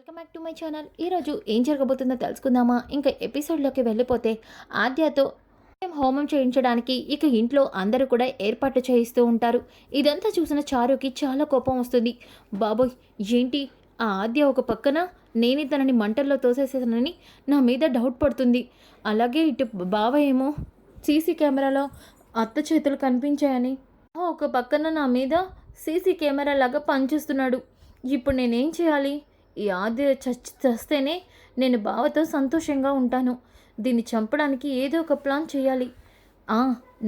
Welcome back to my channel. ఈరోజు ఏం జరగబోతుందో తెలుసుకుందామా? ఇంకా ఎపిసోడ్లోకి వెళ్ళిపోతే ఆద్యతో హోమం చేయించడానికి ఇక ఇంట్లో అందరూ కూడా ఏర్పాట్లు చేయిస్తూ ఉంటారు. ఇదంతా చూసిన చారుకి చాలా కోపం వస్తుంది. బాబోయ్, ఏంటి ఆ ఆద్య ఒక పక్కన నేనే తనని మంటల్లో తోసేసేసానని నా మీద డౌట్ పడుతుంది. అలాగే ఇటు బావ ఏమో సీసీ కెమెరాలో అత్త చేతులు కనిపించాయని ఒక పక్కన నా మీద సీసీ కెమెరా లాగా పనిచేస్తున్నాడు. ఇప్పుడు నేనేం చేయాలి? ఈ ఆద్య చస్తేనే నేను బావతో సంతోషంగా ఉంటాను. దీన్ని చంపడానికి ఏదో ఒక ప్లాన్ చేయాలి.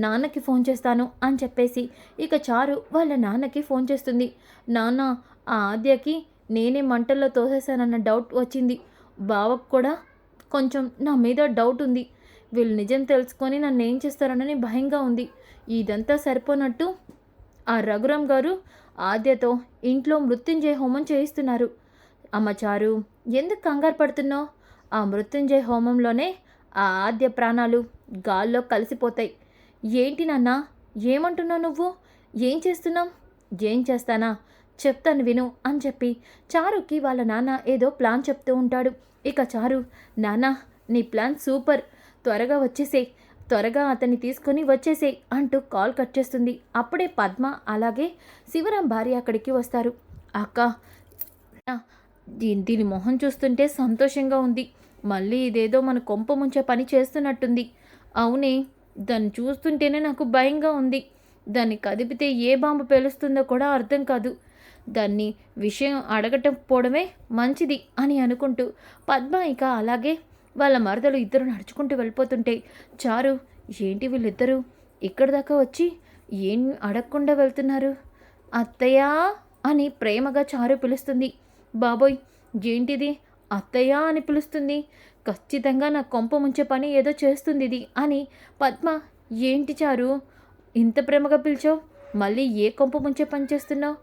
నాన్నకి ఫోన్ చేస్తాను అని చెప్పేసి ఇక చారు వాళ్ళ నాన్నకి ఫోన్ చేస్తుంది. నాన్న, ఆ ఆద్యకి నేనే మంటల్లో తోసేశానన్న డౌట్ వచ్చింది. బావకు కూడా కొంచెం నా మీద డౌట్ ఉంది. వీళ్ళు నిజం తెలుసుకొని నన్ను ఏం చేస్తారనని భయంగా ఉంది. ఇదంతా సరిపోనట్టు ఆ రఘురామ్ గారు ఆద్యతో ఇంట్లో మృత్యుంజయ హోమం చేయిస్తున్నారు. అమ్మ చారు, ఎందుకు కంగారు పడుతున్నావు? ఆ మృత్యుంజయ హోమంలోనే ఆ ఆద్య ప్రాణాలు గాల్లో కలిసిపోతాయి. ఏంటి నాన్న, ఏమంటున్నావు నువ్వు? ఏం చేస్తున్నావు? ఏం చేస్తానా చెప్తాను విను అని చెప్పి చారుకి వాళ్ళ నాన్న ఏదో ప్లాన్ చెప్తూ ఉంటాడు. ఇక చారు, నాన్న నీ ప్లాన్ సూపర్, త్వరగా వచ్చేసే, త్వరగా అతన్ని తీసుకొని వచ్చేసే అంటూ కాల్ కట్ చేస్తుంది. అప్పుడే పద్మ అలాగే శివరాం భార్య అక్కడికి వస్తారు. అక్క, దీని మొహం చూస్తుంటే సంతోషంగా ఉంది. మళ్ళీ ఇదేదో మన కొంప ముంచే పని చేస్తున్నట్టుంది. అవునే, దాన్ని చూస్తుంటేనే నాకు భయంగా ఉంది. దాన్ని కదిపితే ఏ బాంబు పేలుస్తుందో కూడా అర్థం కాదు. దాన్ని విషయం అడగటం పోవడమే మంచిది అని అనుకుంటూ పద్మ ఇక అలాగే వాళ్ళ మరదలు ఇద్దరు నడుచుకుంటూ వెళ్ళిపోతుంటే చారు, ఏంటి వీళ్ళిద్దరూ ఇక్కడి దాకా వచ్చి ఏం అడగకుండా వెళ్తున్నారు? అత్తయ్యా అని ప్రేమగా చారు పిలుస్తుంది. బాబోయ్, ఏంటిది అత్తయ్య అని పిలుస్తుంది? ఖచ్చితంగా నా కొంప ముంచే పని ఏదో చేస్తుంది ఇది అని పద్మ, ఏంటి చారు ఇంత ప్రేమగా పిలిచావు? మళ్ళీ ఏ కొంప ముంచే పని చేస్తున్నావు?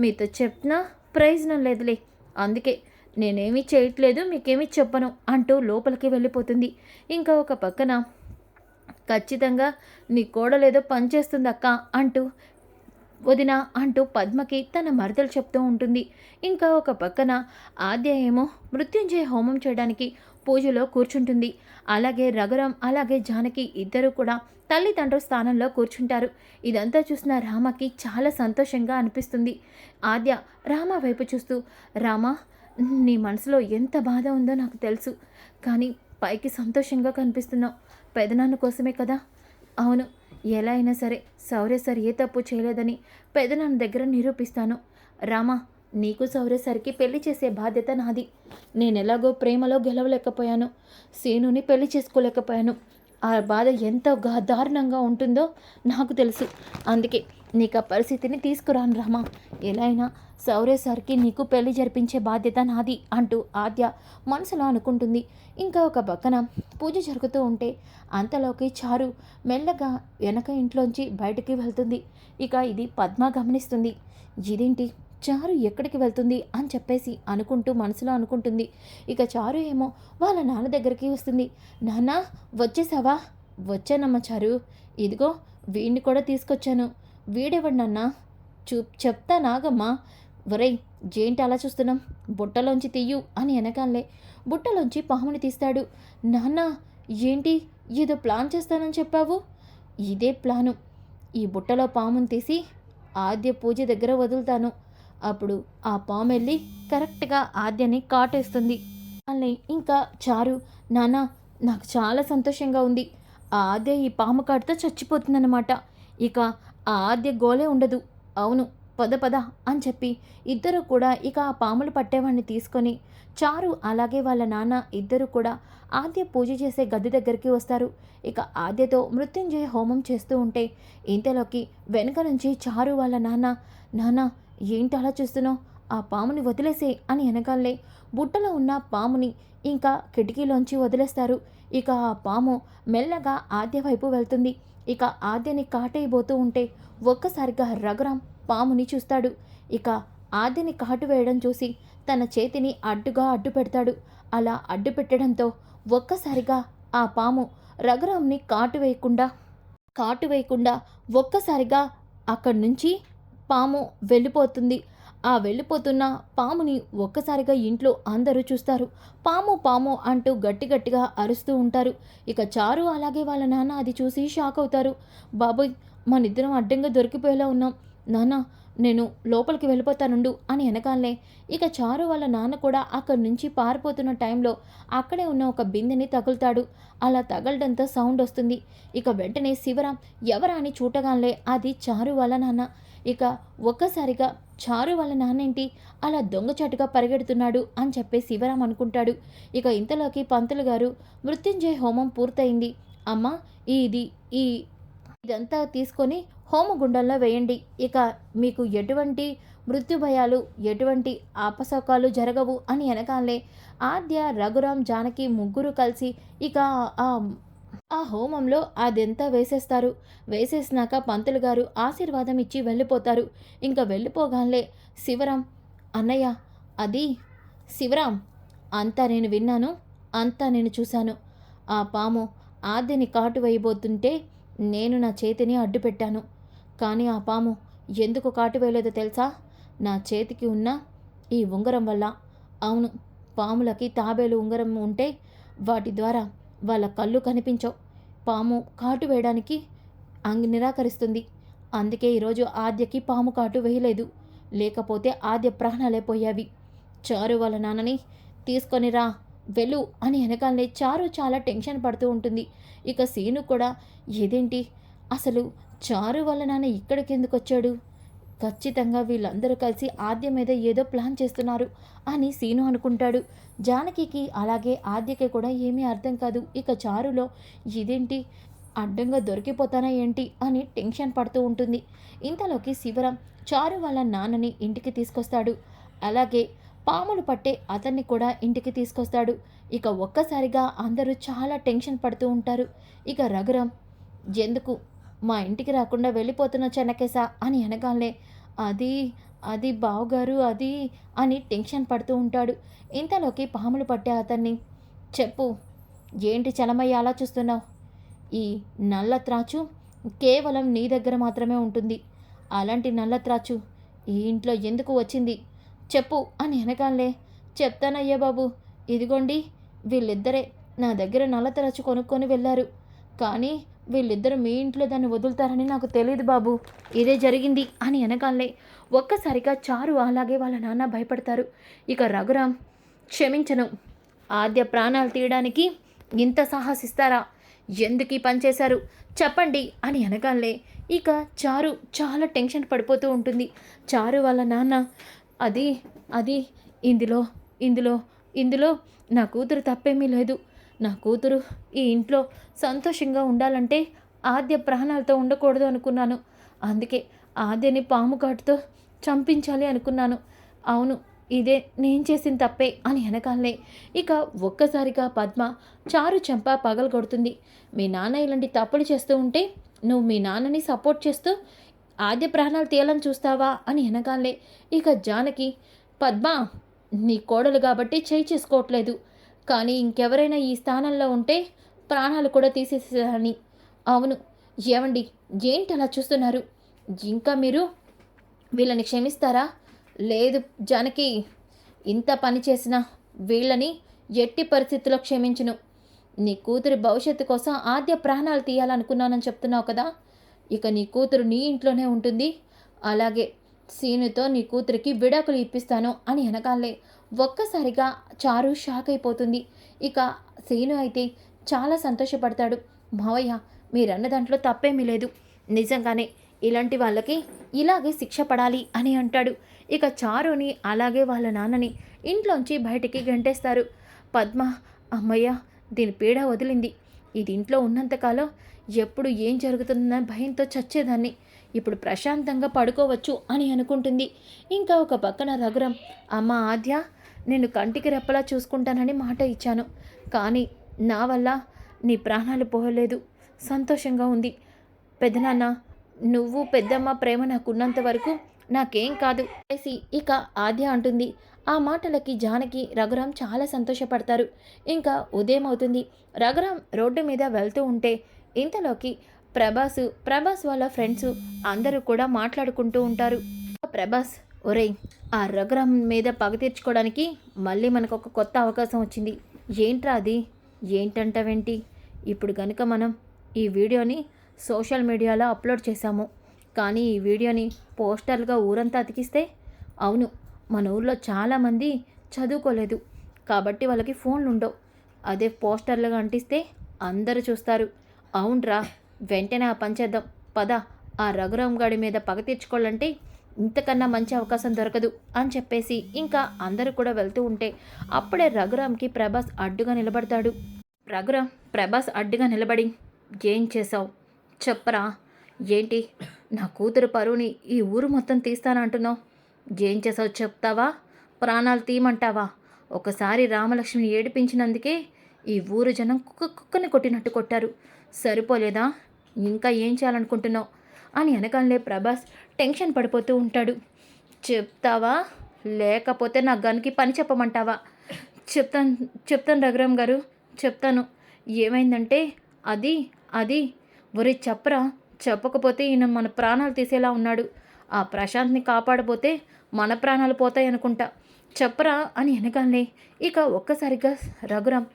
మీతో చెప్పినా ప్రయోజనం లేదులే, అందుకే నేనేమీ చేయట్లేదు, మీకేమీ చెప్పను అంటూ లోపలికి వెళ్ళిపోతుంది. ఇంకా ఒక పక్కన ఖచ్చితంగా నీ కోడలేదో పనిచేస్తుంది అక్క అంటూ వదిన అంటూ పద్మకి తన మరదలు చెప్తూ ఉంటుంది. ఇంకా ఒక పక్కన ఆద్య ఏమో మృత్యుంజయ హోమం చేయడానికి పూజలో కూర్చుంటుంది. అలాగే రఘురామ్ అలాగే జానకి ఇద్దరు కూడా తల్లిదండ్రుల స్థానంలో కూర్చుంటారు. ఇదంతా చూసిన రామకి చాలా సంతోషంగా అనిపిస్తుంది. ఆద్య రామ వైపు చూస్తూ, రామ, నీ మనసులో ఎంత బాధ ఉందో నాకు తెలుసు, కానీ పైకి సంతోషంగా కనిపిస్తున్నావు. పెదనాన్న కోసమే కదా? అవును, ఎలా అయినా సరే శౌర్య సార్ ఏ తప్పు చేయలేదని పెదనాన్న దగ్గర నిరూపిస్తాను. రామా, నీకు శౌర్య సార్కి పెళ్లి చేసే బాధ్యత నాది. నేనెలాగో ప్రేమలో గెలవలేకపోయాను, సీనుని పెళ్లి చేసుకోలేకపోయాను. ఆ బాధ ఎంత దారుణంగా ఉంటుందో నాకు తెలుసు. అందుకే నీకు ఆ పరిస్థితిని తీసుకురాను రామా. ఎలా అయినా శౌర్య సార్కి నీకు పెళ్లి జరిపించే బాధ్యత నాది అంటూ ఆద్య మనసులో అనుకుంటుంది. ఇంకా ఒక పక్కన పూజ జరుగుతూ ఉంటే అంతలోకి చారు మెల్లగా వెనక ఇంట్లోంచి బయటికి వెళ్తుంది. ఇక ఇది పద్మ గమనిస్తుంది. ఇదేంటి చారు ఎక్కడికి వెళ్తుంది అని చెప్పేసి అనుకుంటూ మనసులో అనుకుంటుంది. ఇక చారు ఏమో వాళ్ళ నాన్న దగ్గరికి వస్తుంది. నాన్న, వచ్చేసావా? వచ్చానమ్మా చారు, ఇదిగో వీడిని కూడా తీసుకొచ్చాను. వీడెవడు నాన్న? చెప్తా నాగమ్మా. ఒరేయ్, ఏంటి అలా చూస్తున్నాం? బుట్టలోంచి తీయు అని వెనకాలే బుట్టలోంచి పాముని తీస్తాడు. నాన్న, ఏంటి ఏదో ప్లాన్ చేస్తానని చెప్పావు? ఇదే ప్లాను. ఈ బుట్టలో పాముని తీసి ఆద్య పూజ దగ్గర వదులుతాను. అప్పుడు ఆ పాము వెళ్ళి కరెక్ట్గా ఆద్యని కాటేస్తుంది. అల్లే ఇంకా చారు, నాన్న, నాకు చాలా సంతోషంగా ఉంది. ఆ ఆద్య ఈ పాము కాటుతో చచ్చిపోతుందన్నమాట. ఇక ఆ ఆద్య గోలే ఉండదు. అవును, పద పద అని చెప్పి ఇద్దరు కూడా ఇక ఆ పాములు పట్టేవాడిని తీసుకొని చారు అలాగే వాళ్ళ నాన్న ఇద్దరు కూడా ఆద్య పూజ చేసే గది దగ్గరికి వస్తారు. ఇక ఆద్యతో మృత్యుంజయ హోమం చేస్తూ ఉంటే ఇంతలోకి వెనుక నుంచి చారు వాళ్ళ నాన్న, నాన్న ఏంటి అలా చూస్తున్నావు? ఆ పాముని వదిలేసే అని వెనకాలే బుట్టలో ఉన్న పాముని ఇంకా కిటికీలోంచి వదిలేస్తారు. ఇక ఆ పాము మెల్లగా ఆద్య వైపు వెళ్తుంది. ఇక ఆద్యని కాటేయబోతూ ఉంటే ఒక్కసారిగా రఘురామ్ పాముని చూస్తాడు. ఇక ఆద్యని కాటు వేయడం చూసి తన చేతిని అడ్డు పెడతాడు. అలా అడ్డు పెట్టడంతో ఒక్కసారిగా ఆ పాము రఘురామ్ని కాటు వేయకుండా ఒక్కసారిగా అక్కడి నుంచి పాము వెళ్ళిపోతుంది. ఆ వెళ్ళిపోతున్న పాముని ఒక్కసారిగా ఇంట్లో అందరూ చూస్తారు. పాము పాము అంటూ గట్టి గట్టిగా అరుస్తూ ఉంటారు. ఇక చారు అలాగే వాళ్ళ నాన్న అది చూసి షాక్ అవుతారు. బాబోయ్, మనిద్దరం అడ్డంగా దొరికిపోయేలా ఉన్నాం. నాన్న, నేను లోపలికి వెళ్ళిపోతానుండు అని వెనకాలనే ఇక చారు వాళ్ళ నాన్న కూడా అక్కడి నుంచి పారిపోతున్న టైంలో అక్కడే ఉన్న ఒక బిందెని తగులుతాడు. అలా తగలడంతో సౌండ్ వస్తుంది. ఇక వెంటనే శివరాం ఎవరా అని చూడగానే అది చారు వాళ్ళ నాన్న. ఇక ఒక్కసారిగా చారు వాళ్ళ నాన్నేంటి అలా దొంగచాటుగా పరిగెడుతున్నాడు అని చెప్పి శివరాం అనుకుంటాడు. ఇక ఇంతలోకి పంతులు గారు మృత్యుంజయ హోమం పూర్తయింది. అమ్మ, ఇది ఈ ఇదంతా తీసుకొని హోమగుండంలో వేయండి. ఇక మీకు ఎటువంటి మృత్యు భయాలు, ఎటువంటి అపశకాలు జరగవు అని వెనకాలే ఆద్య, రఘురాం, జానకి ముగ్గురు కలిసి ఇక ఆ ఆ హోమంలో అదంతా వేసేస్తారు. వేసేసినాక పంతులు గారు ఆశీర్వాదం ఇచ్చి వెళ్ళిపోతారు. ఇంకా వెళ్ళిపోగానే శివరాం, అన్నయ్య, అది శివరాం, అంతా నేను విన్నాను, అంతా నేను చూశాను. ఆ పాము ఆద్యని కాటు వేయబోతుంటే నేను నా చేతిని అడ్డుపెట్టాను. కానీ ఆ పాము ఎందుకు కాటు వేయలేదో తెలుసా? నా చేతికి ఉన్న ఈ ఉంగరం వల్ల. అవును, పాములకి తాబేలు ఉంగరం ఉంటే వాటి ద్వారా వాళ్ళ కళ్ళు కనిపించవు. పాము కాటు వేయడానికి నిరాకరిస్తుంది. అందుకే ఈరోజు ఆద్యకి పాము కాటు వేయలేదు. లేకపోతే ఆద్య ప్రాణాలే పోయావి. చారు వాళ్ళ నాన్నని తీసుకొని రా, వెళ్ళు అని వెనకాలనే చారు చాలా టెన్షన్ పడుతూ ఉంటుంది. ఇక సీను కూడా ఏదేంటి అసలు చారు వాళ్ళ నాన్న ఇక్కడికి ఎందుకు వచ్చాడు? ఖచ్చితంగా వీళ్ళందరూ కలిసి ఆద్య మీద ఏదో ప్లాన్ చేస్తున్నారు అని సీను అనుకుంటాడు. జానకికి అలాగే ఆద్యకి కూడా ఏమీ అర్థం కాదు. ఇక చారులో ఇదేంటి అడ్డంగా దొరికిపోతానా ఏంటి అని టెన్షన్ పడుతూ ఉంటుంది. ఇంతలోకి శివరాం చారు వాళ్ళ నాన్నని ఇంటికి తీసుకొస్తాడు. అలాగే పాములు పట్టే అతన్ని కూడా ఇంటికి తీసుకొస్తాడు. ఇక ఒక్కసారిగా అందరూ చాలా టెన్షన్ పడుతూ ఉంటారు. ఇక రఘురాం, ఎందుకు మా ఇంటికి రాకుండా వెళ్ళిపోతున్న చెన్నకేశ అని అనగానే అది అది బావగారు అది అని టెన్షన్ పడుతూ ఉంటాడు. ఇంతలోకి పాములు పట్టే అతన్ని, చెప్పు, ఏంటి చలమయ్య అలా చూస్తున్నావు? ఈ నల్ల త్రాచు కేవలం నీ దగ్గర మాత్రమే ఉంటుంది. అలాంటి నల్ల త్రాచు ఈ ఇంట్లో ఎందుకు వచ్చింది చెప్పు అని అనగానే, చెప్తానయ్యా బాబు, ఇదిగోండి వీళ్ళిద్దరే నా దగ్గర నల్ల త్రాచు కొనుక్కొని వెళ్ళారు. కానీ వీళ్ళిద్దరూ మీ ఇంట్లో దాన్ని వదులుతారని నాకు తెలియదు బాబు, ఇదే జరిగింది అని అనగానే ఒక్కసారిగా చారు అలాగే వాళ్ళ నాన్న భయపడతారు. ఇక రఘురాం, క్షమించను, ఆద్య ప్రాణాలు తీయడానికి ఇంత సాహసిస్తారా? ఎందుకు ఈ పని చేశారు చెప్పండి అని అనగానే ఇక చారు చాలా టెన్షన్ పడిపోతూ ఉంటుంది. చారు వాళ్ళ నాన్న, అది అది ఇందులో ఇందులో ఇందులో నా కూతురు తప్పేమీ లేదు. నా కూతురు ఈ ఇంట్లో సంతోషంగా ఉండాలంటే ఆద్య ప్రాణాలతో ఉండకూడదు అనుకున్నాను. అందుకే ఆద్యని పాము కాటుతో చంపించాలి అనుకున్నాను. అవును, ఇదే నేను చేసిన తప్పే అని అనగానే ఇక ఒక్కసారిగా పద్మ చారు చెంప పగలగొడుతుంది. మీ నాన్న ఇలాంటి తప్పులు చేస్తూ ఉంటే నువ్వు మీ నాన్నని సపోర్ట్ చేస్తూ ఆద్య ప్రాణాలు తీయాలని చూస్తావా అని అనగానే ఇక జానకి, పద్మ, నీ కోడలు కాబట్టి చేయి చేసుకోవట్లేదు, కానీ ఇంకెవరైనా ఈ స్థానంలో ఉంటే ప్రాణాలు కూడా తీసేసేదని. అవును, ఏమండి, ఏంటి అలా చూస్తున్నారు? ఇంకా మీరు వీళ్ళని క్షమిస్తారా? లేదు జానకి, ఇంత పని చేసిన వీళ్ళని ఎట్టి పరిస్థితుల్లో క్షమించును. నీ కూతురి భవిష్యత్తు కోసం ఆద్య ప్రాణాలు తీయాలనుకున్నానని చెప్తున్నావు కదా, ఇక నీ కూతురు నీ ఇంట్లోనే ఉంటుంది. అలాగే సీనుతో నీ కూతురికి విడాకులు ఇప్పిస్తాను అని అనగానే ఒక్కసారిగా చారు షాక్ అయిపోతుంది. ఇక సీను అయితే చాలా సంతోషపడతాడు. మావయ్య, మీరన్న దాంట్లో తప్పేమీ లేదు, నిజంగానే ఇలాంటి వాళ్ళకి ఇలాగే శిక్ష పడాలి అని అంటాడు. ఇక చారుని అలాగే వాళ్ళ నాన్నని ఇంట్లోంచి బయటికి గంటేస్తారు. పద్మ, అమ్మయ్య, దీని పీడ వదిలింది. ఇది ఇంట్లో ఉన్నంతకాలం ఎప్పుడు ఏం జరుగుతుందన్న భయంతో చచ్చేదాన్ని. ఇప్పుడు ప్రశాంతంగా పడుకోవచ్చు అని అనుకుంటుంది. ఇంకా ఒక పక్కన రఘురాం, అమ్మ ఆద్య, నేను కంటికి రెప్పలా చూసుకుంటానని మాట ఇచ్చాను, కానీ నా వల్ల నీ ప్రాణాలు పోలేదు. సంతోషంగా ఉంది పెద్దనాన్న, నువ్వు పెద్దమ్మ ప్రేమ నాకున్నంత వరకు నాకేం కాదు చేసి ఇక ఆద్య అంటుంది. ఆ మాటలకి జానకి, రఘురాం చాలా సంతోషపడతారు. ఇంకా ఉదయం అవుతుంది. రఘురాం రోడ్డు మీద వెళ్తూ ఉంటే ఇంతలోకి ప్రభాస్ వాళ్ళ ఫ్రెండ్స్ అందరూ కూడా మాట్లాడుకుంటూ ఉంటారు. ప్రభాస్, ఒరేయ్, ఆ రఘురామ్ మీద పగ తీర్చుకోవడానికి మళ్ళీ మనకు ఒక కొత్త అవకాశం వచ్చింది. ఏంట్రా అది? ఏంటంటావేంటి? ఇప్పుడు గనుక మనం ఈ వీడియోని సోషల్ మీడియాలో అప్లోడ్ చేశాము, కానీ ఈ వీడియోని పోస్టర్లుగా ఊరంతా అతికిస్తే? అవును, మన ఊర్లో చాలామంది చదువుకోలేదు కాబట్టి వాళ్ళకి ఫోన్లు ఉండవు. అదే పోస్టర్లుగా అంటిస్తే అందరూ చూస్తారు. అవునరా, వెంటనే ఆ పని చేద్దాం. పద, ఆ రఘురామ్ గాడి మీద పగ తీర్చుకోవాలంటే ఇంతకన్నా మంచి అవకాశం దొరకదు అని చెప్పేసి ఇంకా అందరూ కూడా వెళ్తూ ఉంటే అప్పుడే రఘురామ్కి ప్రభాస్ అడ్డుగా నిలబడతాడు. ప్రభాస్ అడ్డుగా నిలబడి, ఏం చేసావు చెప్పరా? ఏంటి నా కూతురు పరువుని ఈ ఊరు మొత్తం తీస్తానంటున్నావు? ఏం చేసావు చెప్తావా? ప్రాణాలు తీయమంటావా? ఒకసారి రామలక్ష్మిని ఏడిపించినందుకే ఈ ఊరు జనం కుక్కని కొట్టినట్టు కొట్టారు. సరిపోలేదా? ఇంకా ఏం చేయాలనుకుంటున్నావు అని వెనకాలే ప్రభాస్ టెన్షన్ పడిపోతూ ఉంటాడు. చెప్తావా లేకపోతే నా గన్కి పని చెప్పమంటావా? చెప్తాను చెప్తాను రఘురామ్ గారు, చెప్తాను. ఏమైందంటే అది అది ఒరే చెప్పరా, చెప్పకపోతే ఈయన మన ప్రాణాలు తీసేలా ఉన్నాడు. ఆ ప్రశాంత్ని కాపాడపోతే మన ప్రాణాలు పోతాయి అనుకుంటా. చెప్పరా అని వెనకాలనే ఇక ఒక్కసారిగా రఘురామ్,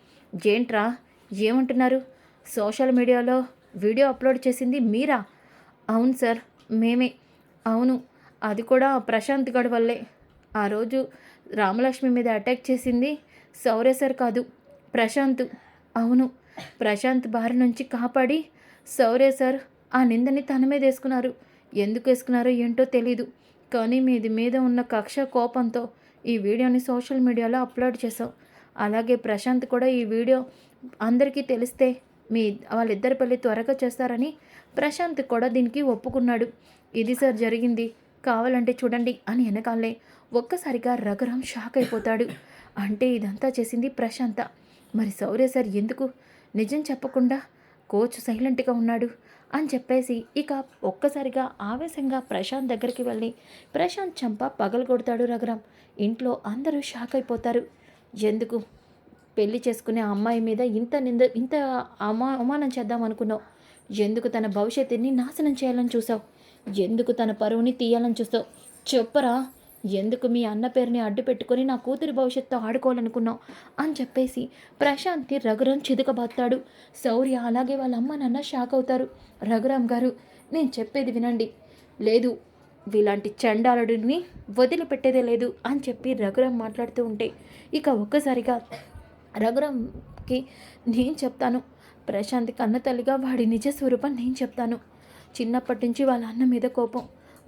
ఏంట్రా ఏమంటున్నారు? సోషల్ మీడియాలో వీడియో అప్లోడ్ చేసింది మీరా? అవును సార్, మేమే. అవును, అది కూడా ప్రశాంత్ గడి వల్లే. ఆ రోజు రామలక్ష్మి మీద అటాక్ చేసింది శౌర్య సార్ కాదు, ప్రశాంత్. అవును, ప్రశాంత్ బారి నుంచి కాపాడి శౌర్య సార్ ఆ నిందని తన మీద వేసుకున్నారు. ఎందుకు వేసుకున్నారో ఏంటో తెలీదు, కానీ మీది మీద ఉన్న కక్ష కోపంతో ఈ వీడియోని సోషల్ మీడియాలో అప్లోడ్ చేసాం. అలాగే ప్రశాంత్ కూడా ఈ వీడియో అందరికీ తెలిస్తే వాళ్ళిద్దరి పెళ్ళి త్వరగా చేస్తారని ప్రశాంత్ కూడా దీనికి ఒప్పుకున్నాడు. ఇది సార్ జరిగింది, కావాలంటే చూడండి అని వెనకాలే ఒక్కసారిగా రఘురామ్ షాక్ అయిపోతాడు. అంటే ఇదంతా చేసింది ప్రశాంత. మరి శౌర్య సార్ ఎందుకు నిజం చెప్పకుండా కోచ్ సైలెంట్గా ఉన్నాడు అని చెప్పేసి ఇక ఒక్కసారిగా ఆవేశంగా ప్రశాంత్ దగ్గరికి వెళ్ళి ప్రశాంత్ చంప పగలగొడతాడు రఘురామ్. ఇంట్లో అందరూ షాక్ అయిపోతారు. ఎందుకు పెళ్లి చేసుకునే అమ్మాయి మీద ఇంత అవమానం చేద్దాం అనుకున్నావు? ఎందుకు తన భవిష్యత్తుని నాశనం చేయాలని చూసావు? ఎందుకు తన పరువుని తీయాలని చూస్తావు? చెప్పరా, ఎందుకు మీ అన్న పేరుని అడ్డు పెట్టుకొని నా కూతురి భవిష్యత్తు ఆడుకోవాలనుకున్నావు అని చెప్పేసి ప్రశాంత్ని రఘురామ్ చితకబాస్తాడు. శౌర్య అలాగే వాళ్ళ అమ్మ నాన్న షాక్ అవుతారు. రఘురామ్ గారు, నేను చెప్పేది వినండి. లేదు, ఇలాంటి చండాలుడిని వదిలిపెట్టేదే లేదు అని చెప్పి రఘురామ్ మాట్లాడుతూ ఉంటే ఇక ఒక్కసారిగా రఘురామ్కి, నేను చెప్తాను, ప్రశాంత్ కన్న తల్లిగా వాడి నిజ స్వరూపం నేను చెప్తాను. చిన్నప్పటి నుంచి వాళ్ళ అన్న మీద కోపం,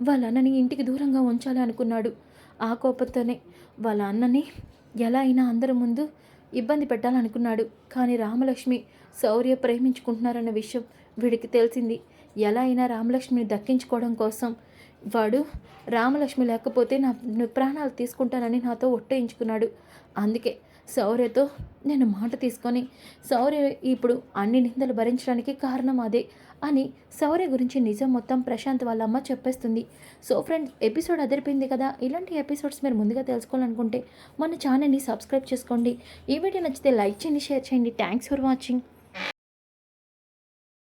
వాళ్ళ అన్నని ఇంటికి దూరంగా ఉంచాలి అనుకున్నాడు. ఆ కోపంతోనే వాళ్ళ అన్నని ఎలా అయినా అందరి ముందు ఇబ్బంది పెట్టాలనుకున్నాడు. కానీ రామలక్ష్మి శౌర్య ప్రేమించుకుంటున్నారన్న విషయం వీడికి తెలిసింది. ఎలా అయినా రామలక్ష్మిని దక్కించుకోవడం కోసం వాడు రామలక్ష్మి లేకపోతే నా ప్రాణాలు తీసుకుంటానని నాతో ఒట్టేయించుకున్నాడు. అందుకే శౌర్యతో నేను మాట తీసుకొని శౌర్య ఇప్పుడు అన్ని నిందలు భరించడానికి కారణం అదే అని శౌర్య గురించి నిజం మొత్తం ప్రశాంత్ వాళ్ళ అమ్మ చెప్పేస్తుంది. సో ఫ్రెండ్స్, ఎపిసోడ్ అదిరిపోయింది కదా. ఇలాంటి ఎపిసోడ్స్ మీరు ముందుగా తెలుసుకోవాలనుకుంటే మన ఛానల్ని సబ్స్క్రైబ్ చేసుకోండి. ఈ వీడియో నచ్చితే లైక్ చేయండి, షేర్ చేయండి. Thanks for watching.